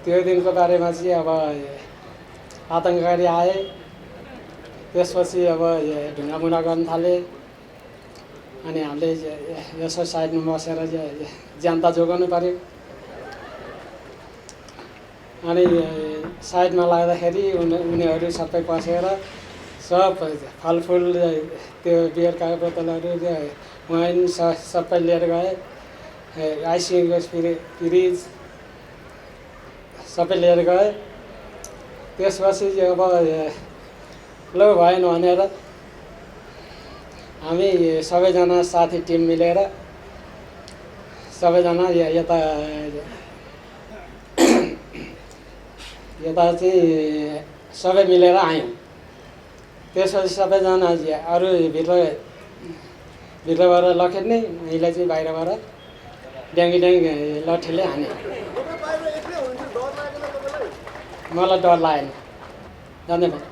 त्यो दिनको बारेमा चाहिँ अब आतङ्ककारी आए, त्यसपछि अब ढुङ्गामुढा गर्न थाले। अनि हामीले यसो साइडमा बसेर ज्यान त जोगाउनु पर्यो। अनि साइडमा लाग्दाखेरि उनीहरू सबै पसेर सब फलफुल त्यो बियरका बोतलहरू वाइन सबै लिएर गए। आइसिङको फ्रिज सबै लिएर गए। त्यसपछि अब लो भएन भनेर हामी सबैजना साथी टिम मिलेर सबैजना यता चाहिँ सबै मिलेर आयौँ। त्यसपछि सबैजना अरू भित्रबाट लखेट्ने, मैले चाहिँ बाहिरबाट ड्याङ्गी लट्ठीले हाने। मलाई डर लागेन, धन्यवाद।